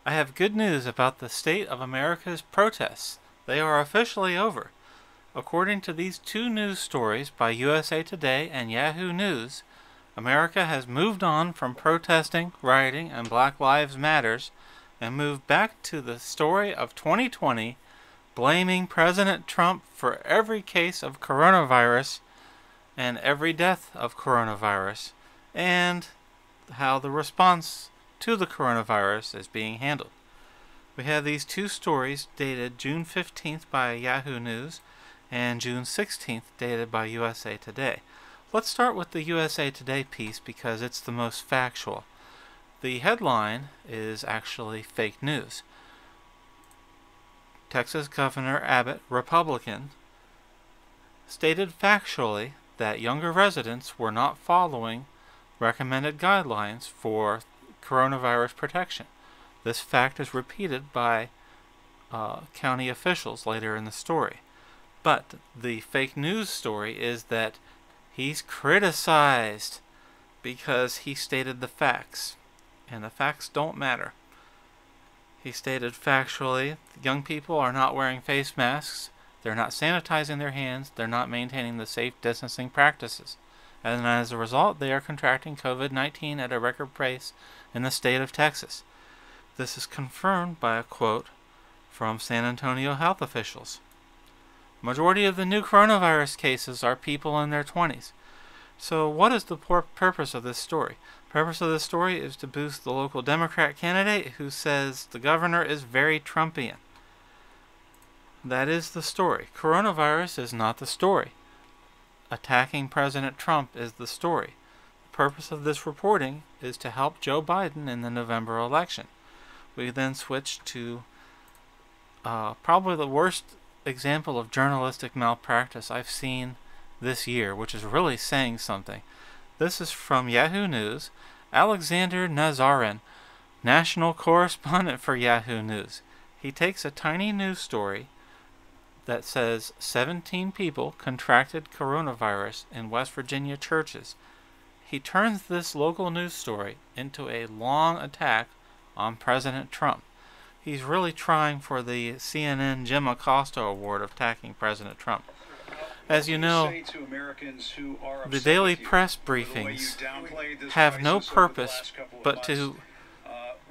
I have good news about the state of America's protests. They are officially over. According to these two news stories by USA Today and Yahoo News, America has moved on from protesting, rioting, and Black Lives Matters and moved back to the story of 2020, blaming President Trump for every case of coronavirus and every death of coronavirus, and how the response to the coronavirus is being handled. We have these two stories dated June 15th by Yahoo News and June 16th dated by USA Today. Let's start with the USA Today piece because it's the most factual. The headline is actually fake news. Texas Governor Abbott, Republican, stated factually that younger residents were not following recommended guidelines for coronavirus protection. This fact is repeated by county officials later in the story. But the fake news story is that he's criticized because he stated the facts, and the facts don't matter. He stated factually, young people are not wearing face masks, they're not sanitizing their hands, they're not maintaining the safe distancing practices. And as a result, they are contracting COVID-19 at a record pace in the state of Texas. This is confirmed by a quote from San Antonio health officials. Majority of the new coronavirus cases are people in their 20s. So what is the purpose of this story? The purpose of this story is to boost the local Democrat candidate who says the governor is very Trumpian. That is the story. Coronavirus is not the story. Attacking President Trump is the story. The purpose of this reporting is to help Joe Biden in the November election. We then switch to probably the worst example of journalistic malpractice I've seen this year, which is really saying something. This is from Yahoo News. Alexander Nazarin, national correspondent for Yahoo News. He takes a tiny news story that says 17 people contracted coronavirus in West Virginia churches. He turns this local news story into a long attack on President Trump. He's really trying for the CNN Jim Acosta Award of attacking President Trump. As you know, the daily press briefings have no purpose but to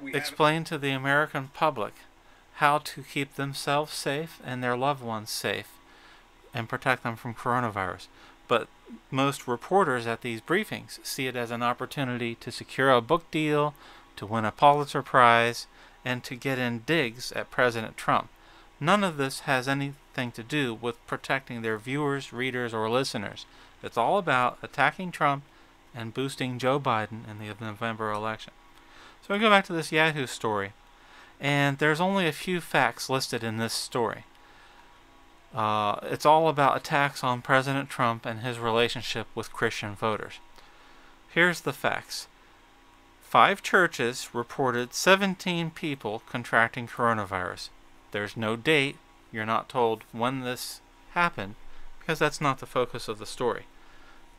explain to the American public how to keep themselves safe and their loved ones safe and protect them from coronavirus. But most reporters at these briefings see it as an opportunity to secure a book deal, to win a Pulitzer Prize, and to get in digs at President Trump. None of this has anything to do with protecting their viewers, readers, or listeners. It's all about attacking Trump and boosting Joe Biden in the November election. So we go back to this Yahoo story, and there's only a few facts listed in this story. It's all about attacks on President Trump and his relationship with Christian voters. Here's the facts. 5 churches reported 17 people contracting coronavirus. There's no date. You're not told when this happened because that's not the focus of the story.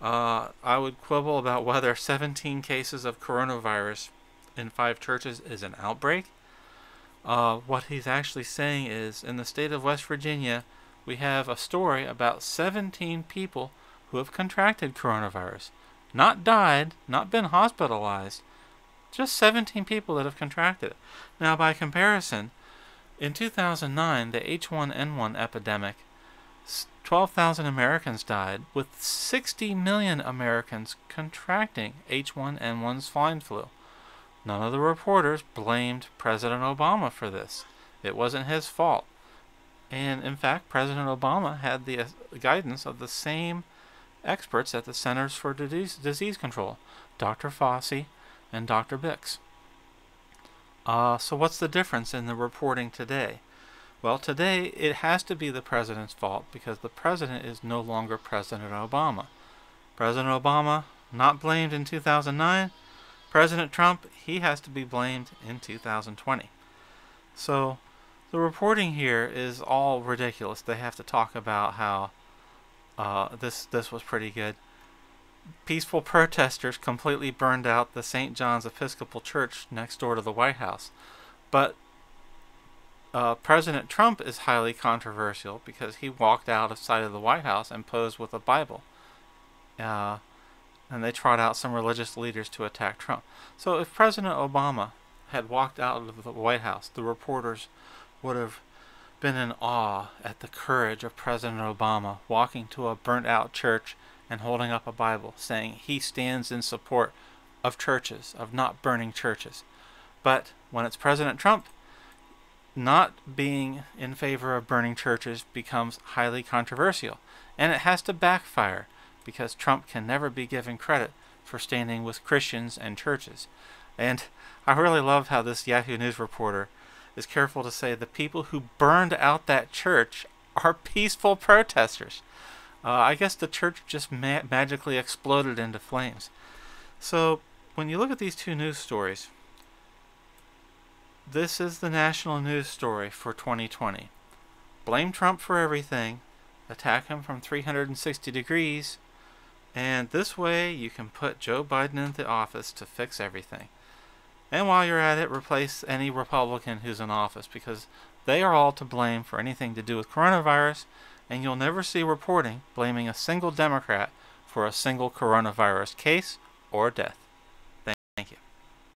I would quibble about whether 17 cases of coronavirus in 5 churches is an outbreak. What he's actually saying is, in the state of West Virginia, we have a story about 17 people who have contracted coronavirus. Not died, not been hospitalized, just 17 people that have contracted it. Now, by comparison, in 2009, the H1N1 epidemic, 12,000 Americans died, with 60 million Americans contracting H1N1 swine flu. None of the reporters blamed President Obama for this. It wasn't his fault. And in fact, President Obama had the guidance of the same experts at the Centers for Disease Control, Dr. Fauci and Dr. Bix. So what's the difference in the reporting today? Well, today it has to be the president's fault because the president is no longer President Obama. President Obama, not blamed in 2009. President Trump, he has to be blamed in 2020. So the reporting here is all ridiculous. They have to talk about how this was pretty good. Peaceful protesters completely burned out the St. John's Episcopal Church next door to the White House. But President Trump is highly controversial because he walked out of sight of the White House and posed with a Bible. And they trot out some religious leaders to attack Trump. So if President Obama had walked out of the White House, the reporters would have been in awe at the courage of President Obama walking to a burnt-out church and holding up a Bible, saying he stands in support of churches, of not burning churches. But when it's President Trump, not being in favor of burning churches becomes highly controversial. And it has to backfire, because Trump can never be given credit for standing with Christians and churches. And I really love how this Yahoo News reporter is careful to say the people who burned out that church are peaceful protesters. I guess the church just magically exploded into flames. So when you look at these two news stories, this is the national news story for 2020. Blame Trump for everything, attack him from 360 degrees, and this way you can put Joe Biden into office to fix everything. And while you're at it, replace any Republican who's in office, because they are all to blame for anything to do with coronavirus, and you'll never see reporting blaming a single Democrat for a single coronavirus case or death.